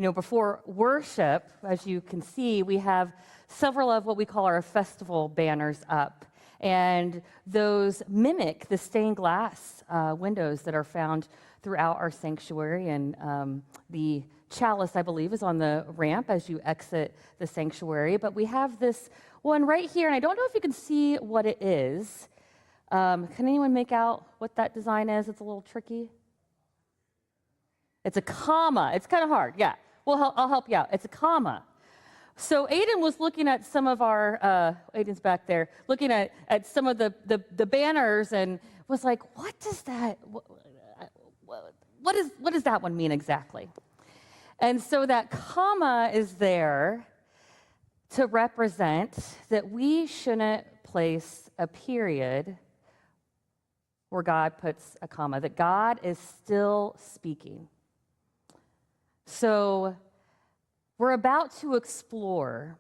Before worship, as you can see, we have several of what we call our festival banners up. And those mimic the stained glass windows that are found throughout our sanctuary. And the chalice, I believe, is on the ramp as you exit the sanctuary. But we have this one right here, and I don't know if you can see what it is. Can anyone make out what that design is? It's a little tricky. It's a comma. It's kind of hard, yeah. Well, I'll help you out. It's a comma. So Aiden was looking at some of our, Aiden's back there, looking at some of the banners and was like, what does that, what does that one mean exactly? And so that comma is there to represent that we shouldn't place a period where God puts a comma, that God is still speaking. So we're about to explore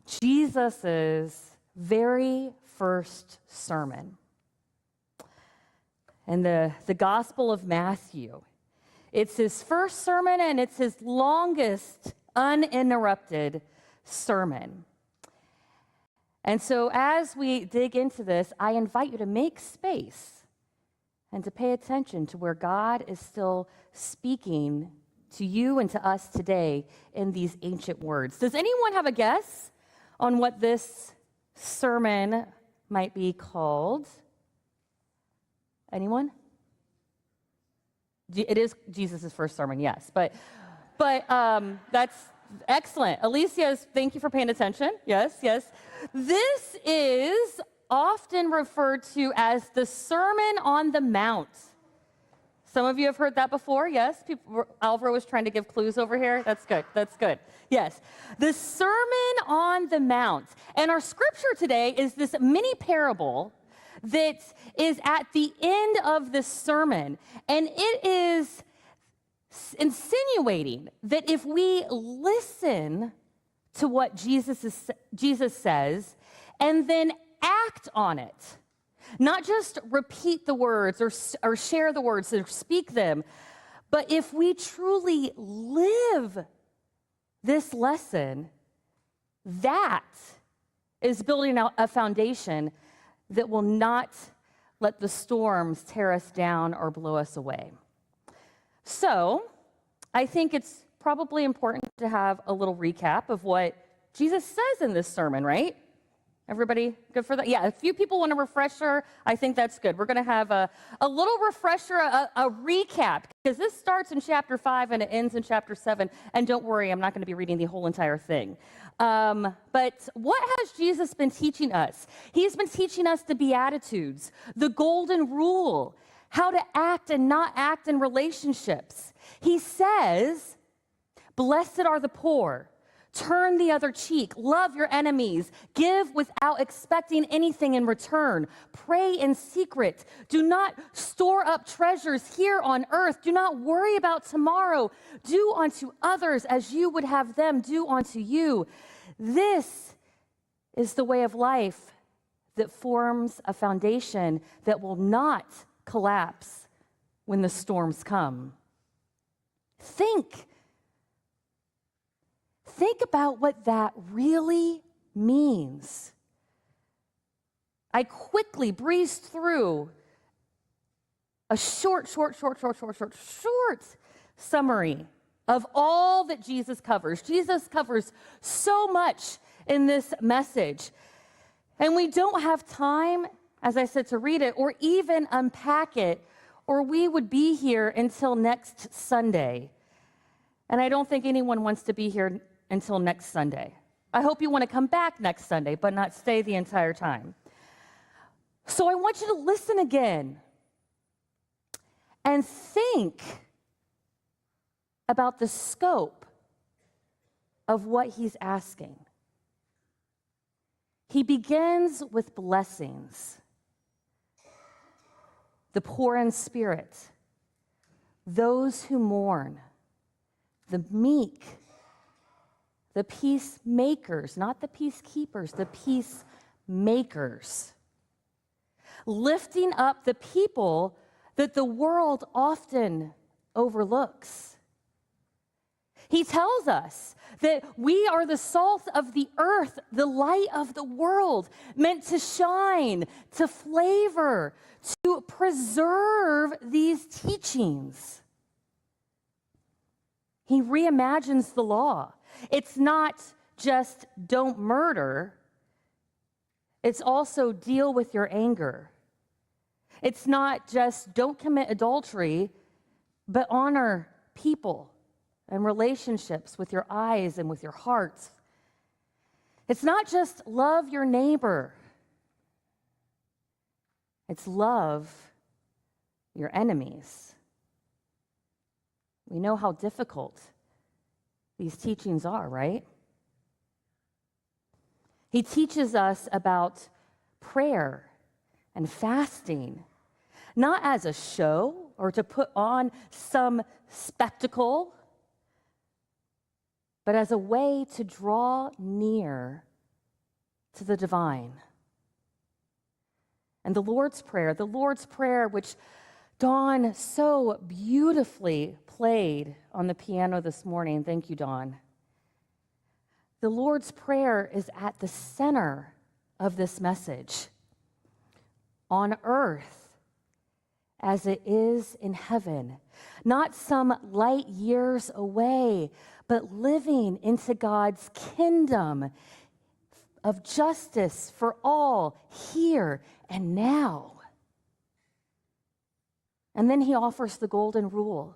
Jesus' very first sermon in the Gospel of Matthew. It's his first sermon, and it's his longest uninterrupted sermon. And so as we dig into this, I invite you to make space and to pay attention to where God is still speaking to you and to us today in these ancient words. Does anyone have a guess on what this sermon might be called? Anyone? It is Jesus' first sermon, yes. But that's excellent. Alicia, thank you for paying attention. Yes. This is often referred to as the Sermon on the Mount. Some of you have heard that before, yes? Alvaro was trying to give clues over here. That's good. Yes. The Sermon on the Mount. And our scripture today is this mini parable that is at the end of this sermon. And it is insinuating that if we listen to what Jesus says and then act on it, not just repeat the words or share the words or speak them, but if we truly live this lesson, that is building out a foundation that will not let the storms tear us down or blow us away. So I think it's probably important to have a little recap of what Jesus says in this sermon, right? Everybody good for that? Yeah, a few people want a refresher. I think that's good. We're going to have a little refresher, a recap, because this starts in chapter 5 and it ends in chapter 7. And don't worry, I'm not going to be reading the whole entire thing. But what has Jesus been teaching us? He's been teaching us the Beatitudes, the golden rule, how to act and not act in relationships. He says, blessed are the poor. Turn the other cheek, love your enemies, give without expecting anything in return, pray in secret, do not store up treasures here on earth, do not worry about tomorrow, do unto others as you would have them do unto you. This is the way of life that forms a foundation that will not collapse when the storms come. Think about what that really means. I quickly breezed through a short summary of all that Jesus covers. Jesus covers so much in this message. And we don't have time, as I said, to read it or even unpack it, or we would be here until next Sunday. And I don't think anyone wants to be here until next Sunday. I hope you want to come back next Sunday, but not stay the entire time. So I want you to listen again and think about the scope of what he's asking. He begins with blessings. The poor in spirit, those who mourn, the meek, the peacemakers, not the peacekeepers, the peacemakers. Lifting up the people that the world often overlooks. He tells us that we are the salt of the earth, the light of the world, meant to shine, to flavor, to preserve these teachings. He reimagines the law. It's not just don't murder. It's also deal with your anger. It's not just don't commit adultery, but honor people and relationships with your eyes and with your hearts. It's not just love your neighbor. It's love your enemies. We know how difficult these teachings are, right? He teaches us about prayer and fasting, not as a show or to put on some spectacle, but as a way to draw near to the divine. And the Lord's Prayer, which Dawn so beautifully played on the piano this morning. Thank you, Dawn. The Lord's Prayer is at the center of this message. On earth as it is in heaven, not some light years away, but living into God's kingdom of justice for all here and now. And then he offers the golden rule.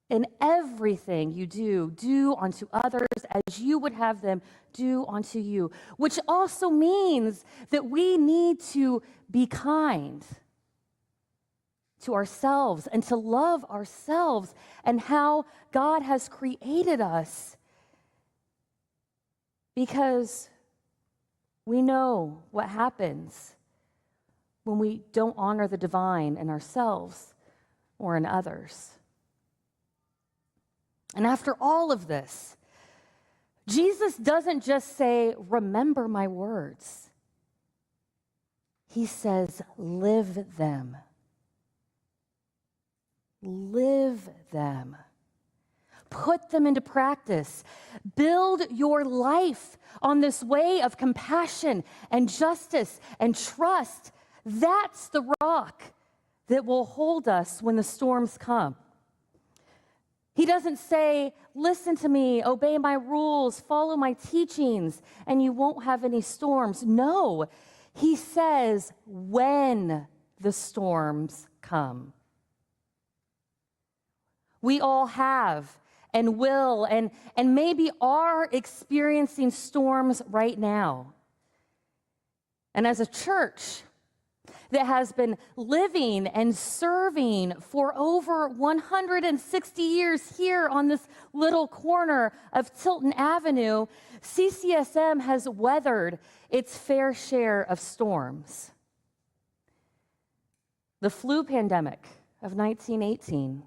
In everything you do, do unto others as you would have them do unto you, which also means that we need to be kind to ourselves and to love ourselves and how God has created us, because we know what happens when we don't honor the divine in ourselves or in others. And after all of this, Jesus doesn't just say, remember my words. He says, live them. Live them. Put them into practice. Build your life on this way of compassion and justice and trust. That's the rock that will hold us when the storms come. He doesn't say, listen to me, obey my rules, follow my teachings, and you won't have any storms. No, he says, when the storms come. We all have and will and maybe are experiencing storms right now. And as a church that has been living and serving for over 160 years here on this little corner of Tilton Avenue, CCSM has weathered its fair share of storms. The flu pandemic of 1918,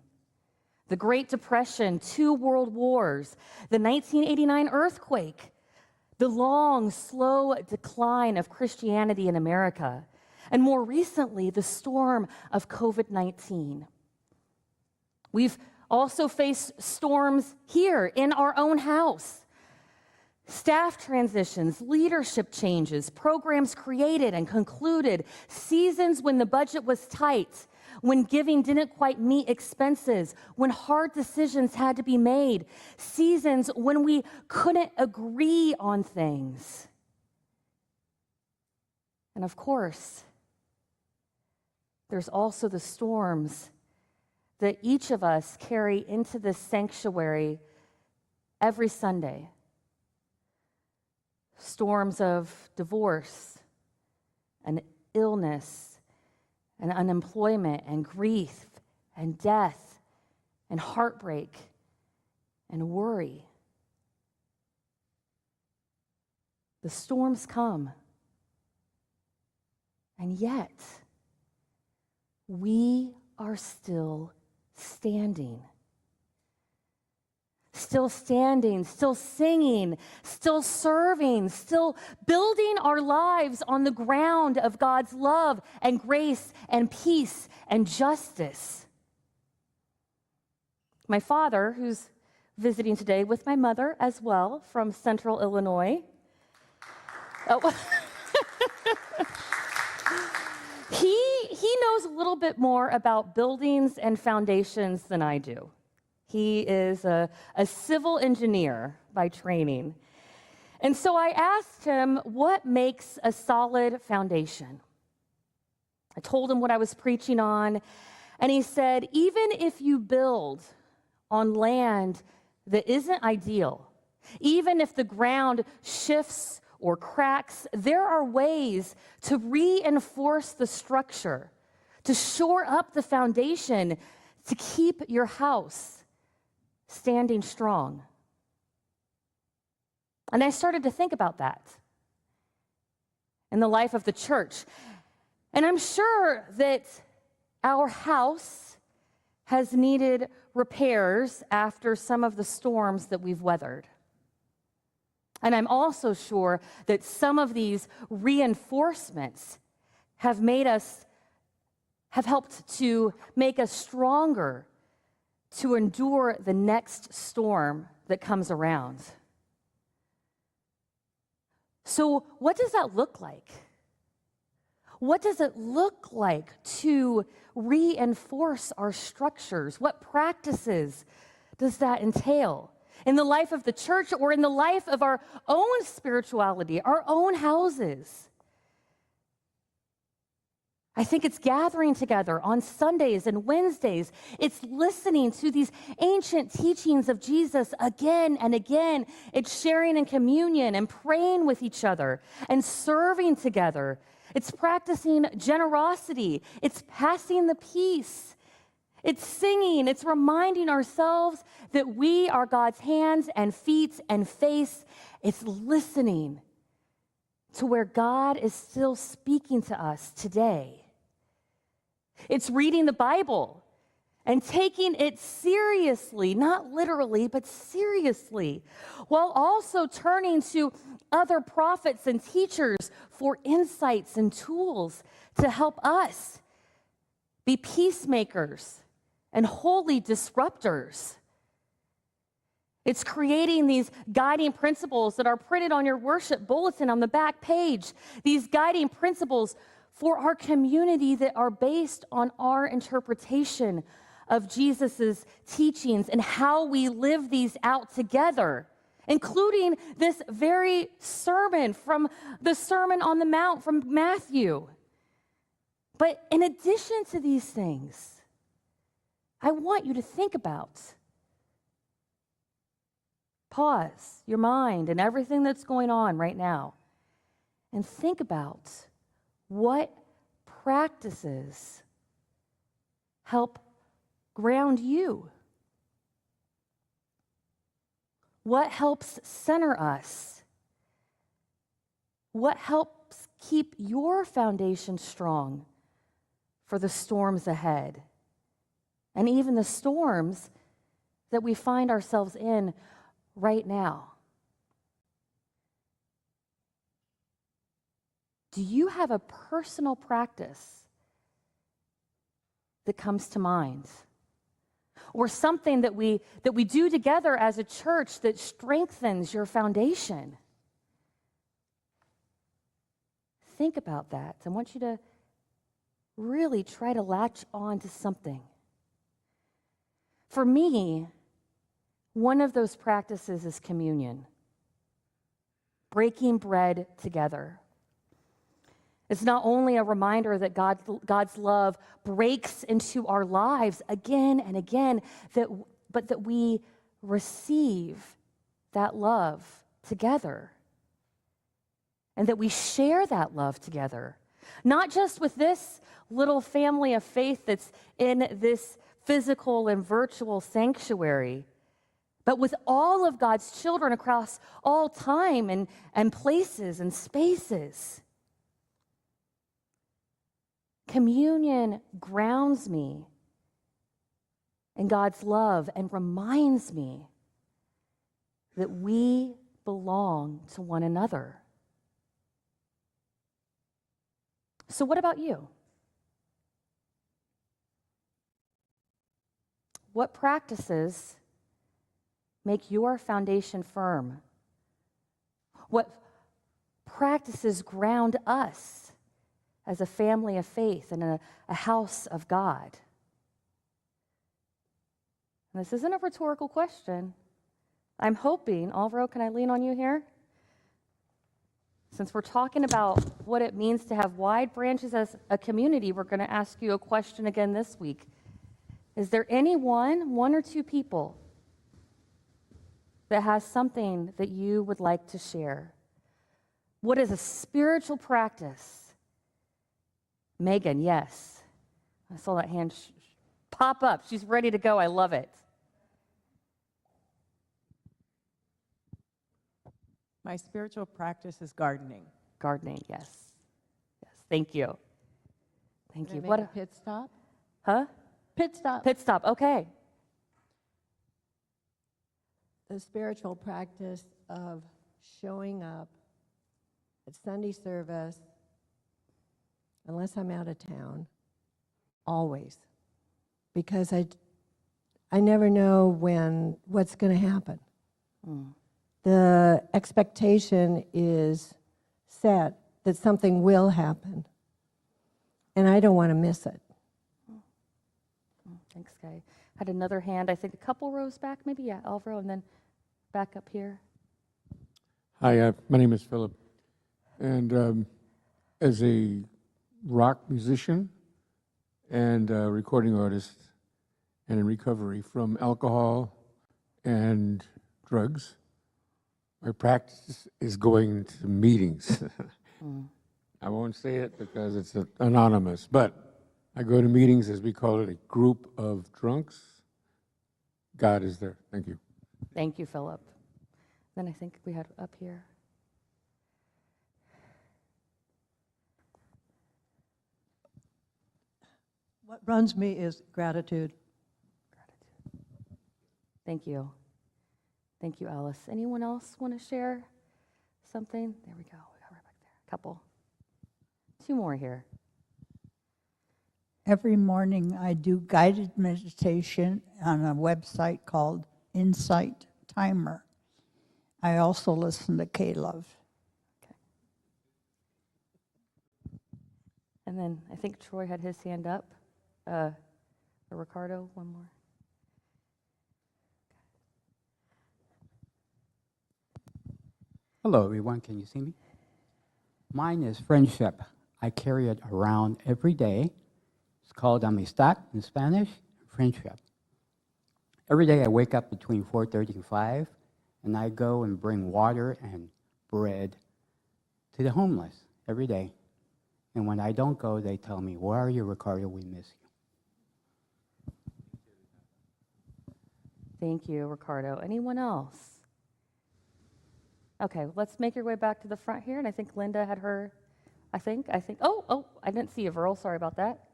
the Great Depression, 2 world wars, the 1989 earthquake, the long, slow decline of Christianity in America, and more recently, the storm of COVID-19. We've also faced storms here in our own house. Staff transitions, leadership changes, programs created and concluded, seasons when the budget was tight, when giving didn't quite meet expenses, when hard decisions had to be made, seasons when we couldn't agree on things. And of course, there's also the storms that each of us carry into this sanctuary every Sunday. Storms of divorce and illness and unemployment and grief and death and heartbreak and worry. The storms come, and yet we are still standing. Still standing, still singing, still serving, still building our lives on the ground of God's love and grace and peace and justice. my father, who's visiting today with my mother as well from Central Illinois. Oh. He knows a little bit more about buildings and foundations than I do. He is a civil engineer by training. And so I asked him, what makes a solid foundation? I told him what I was preaching on, and he said, even if you build on land that isn't ideal, even if the ground shifts or cracks, there are ways to reinforce the structure, to shore up the foundation, to keep your house standing strong. And I started to think about that in the life of the church. And I'm sure that our house has needed repairs after some of the storms that we've weathered. And I'm also sure that some of these reinforcements have helped to make us stronger to endure the next storm that comes around. So what does that look like? What does it look like to reinforce our structures? What practices does that entail? In the life of the church or in the life of our own spirituality, our own houses? I think it's gathering together on Sundays and Wednesdays. It's listening to these ancient teachings of Jesus again and again. It's sharing in communion and praying with each other and serving together. It's practicing generosity. It's passing the peace. It's singing. It's reminding ourselves that we are God's hands and feet and face. It's listening to where God is still speaking to us today. It's reading the Bible and taking it seriously, not literally, but seriously, while also turning to other prophets and teachers for insights and tools to help us be peacemakers and holy disruptors. It's creating these guiding principles that are printed on your worship bulletin on the back page, these guiding principles for our community that are based on our interpretation of Jesus's teachings and how we live these out together, including this very sermon from the Sermon on the Mount from Matthew. But in addition to these things, I want you to think about, pause your mind and everything that's going on right now, and think about what practices help ground you. What helps center us? What helps keep your foundation strong for the storms ahead? And even the storms that we find ourselves in right now. Do you have a personal practice that comes to mind? Or something that we do together as a church that strengthens your foundation? Think about that. I want you to really try to latch on to something. For me, one of those practices is communion, breaking bread together. It's not only a reminder that God's love breaks into our lives again and again, but that we receive that love together and that we share that love together. Not just with this little family of faith that's in this physical and virtual sanctuary, but with all of God's children across all time and places and spaces. Communion grounds me in God's love and reminds me that we belong to one another. So what about you? what practices make your foundation firm? What practices ground us as a family of faith and a house of God? And this isn't a rhetorical question. I'm hoping, Alvaro, can I lean on you here? Since we're talking about what it means to have wide branches as a community, we're going to ask you a question again this week. Is there anyone, one or two people, that has something that you would like to share? What is a spiritual practice? Megan, yes. I saw that hand pop up. She's ready to go. I love it. My spiritual practice is gardening. Gardening, yes. Yes, thank you. Thank you. What a pit stop? Huh? Pit stop. Pit stop, okay. The spiritual practice of showing up at Sunday service, unless I'm out of town, always. Because I never know what's going to happen. The expectation is set that something will happen, and I don't want to miss it. Thanks, Kay. Had another hand, I think a couple rows back, maybe, yeah, Alvaro, and then back up here. Hi, my name is Philip, and as a rock musician and recording artist and in recovery from alcohol and drugs, my practice is going to meetings. I won't say it because it's anonymous, but I go to meetings, as we call it, a group of drunks. God is there. Thank you. Thank you, Philip. Then I think we had up here. What runs me is gratitude. Gratitude. Thank you. Thank you, Alice. Anyone else want to share something? There we go. We got right back there. A couple. Two more here. Every morning I do guided meditation on a website called Insight Timer. I also listen to K-Love. Okay. And then I think Troy had his hand up. Or Ricardo, one more. Hello, everyone. Can you see me? Mine is friendship. I carry it around every day. It's called amistad in Spanish, friendship. Every day I wake up between 4:30 and 5, and I go and bring water and bread to the homeless every day. And when I don't go, they tell me, "Where are you, Ricardo? We miss you." Thank you, Ricardo. Anyone else? Okay, let's make your way back to the front here, and I think Linda had her, I think, oh, I didn't see you, Verl, sorry about that.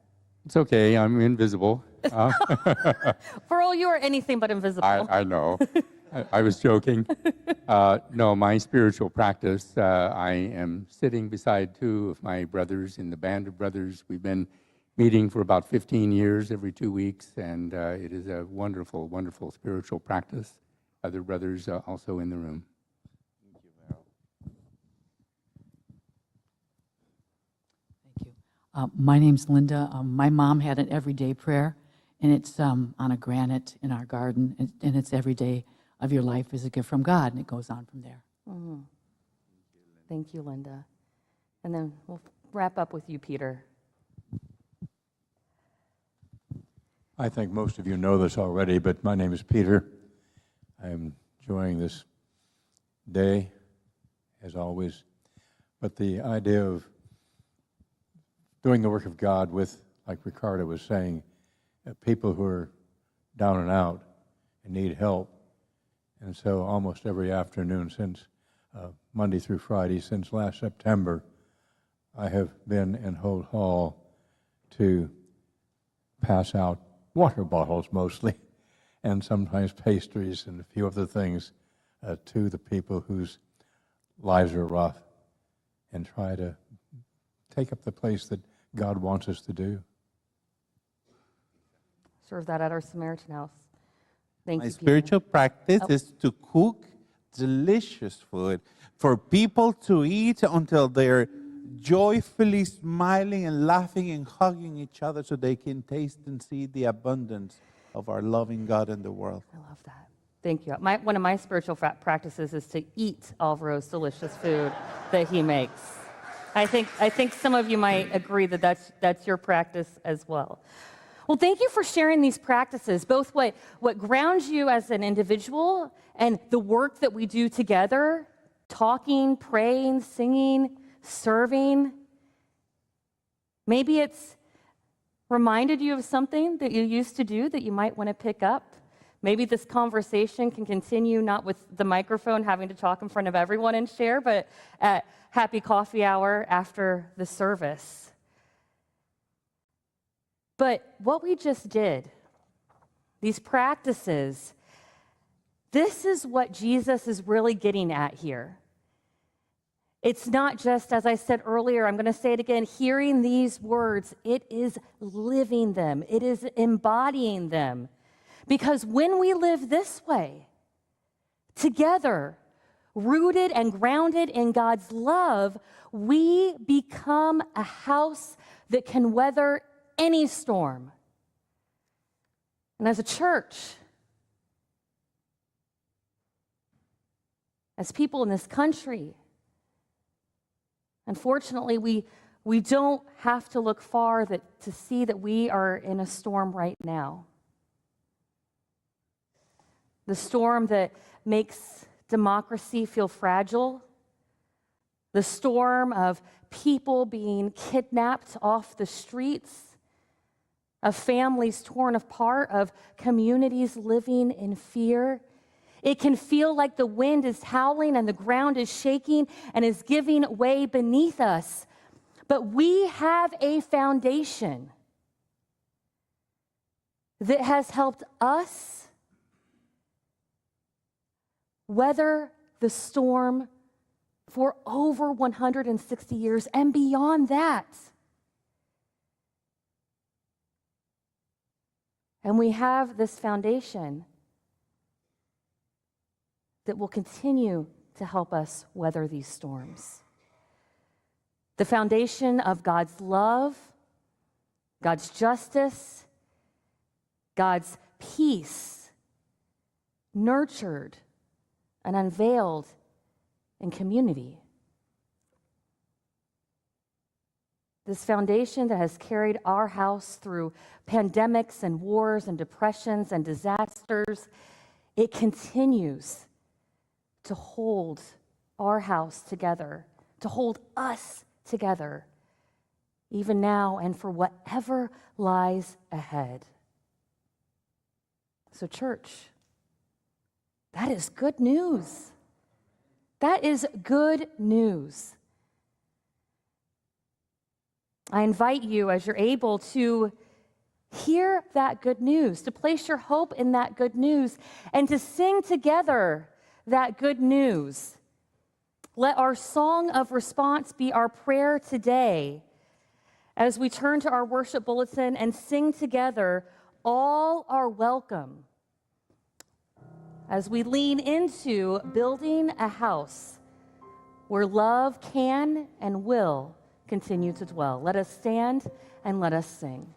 It's okay, I'm invisible. Verl, you are anything but invisible. I know. I was joking. No, my spiritual practice, I am sitting beside two of my brothers in the band of brothers. We've been meeting for about 15 years every 2 weeks, and it is a wonderful, wonderful spiritual practice. Other brothers also in the room. Thank you. My name's Linda. My mom had an everyday prayer, and it's on a granite in our garden, and it's every day of your life is a gift from God, and it goes on from there. Mm-hmm. Thank you, Linda. And then we'll wrap up with you, Peter. I think most of you know this already, but my name is Peter. I'm enjoying this day, as always. But the idea of doing the work of God with, like Ricardo was saying, people who are down and out and need help. And so almost every afternoon since Monday through Friday, since last September, I have been in Holt Hall to pass out water bottles mostly, and sometimes pastries and a few other things to the people whose lives are rough, and try to take up the place that God wants us to do. Serve that at our Samaritan house. Thank My you, Peter. spiritual practice Oh. is to cook delicious food for people to eat until they're joyfully smiling and laughing and hugging each other so they can taste and see the abundance of our loving God in the world. I love that. Thank you. One of my spiritual practices is to eat Alvaro's delicious food that he makes. I think some of you might agree that that's your practice as well. Well, thank you for sharing these practices, both what grounds you as an individual and the work that we do together, talking, praying, singing, serving. Maybe it's reminded you of something that you used to do that you might want to pick up. Maybe this conversation can continue not with the microphone having to talk in front of everyone and share, but at happy coffee hour after the service. But what we just did, these practices, this is what Jesus is really getting at here. It's not just, as I said earlier, I'm going to say it again, hearing these words. It is living them. It is embodying them. Because when we live this way, together, rooted and grounded in God's love, we become a house that can weather any storm. And as a church, as people in this country, unfortunately, we don't have to look far to see that we are in a storm right now. The storm that makes democracy feel fragile. The storm of people being kidnapped off the streets, of families torn apart, of communities living in fear. It can feel like the wind is howling and the ground is shaking and is giving way beneath us. But we have a foundation that has helped us weather the storm for over 160 years and beyond that. And we have this foundation that will continue to help us weather these storms. The foundation of God's love, God's justice, God's peace, nurtured and unveiled in community. This foundation that has carried our house through pandemics and wars and depressions and disasters, it continues to hold our house together, to hold us together, even now and for whatever lies ahead. So, church, that is good news. That is good news. I invite you, as you're able, to hear that good news, to place your hope in that good news, and to sing together that good news. Let our song of response be our prayer today as we turn to our worship bulletin and sing together, "All Are Welcome," as we lean into building a house where love can and will continue to dwell. Let us stand and let us sing.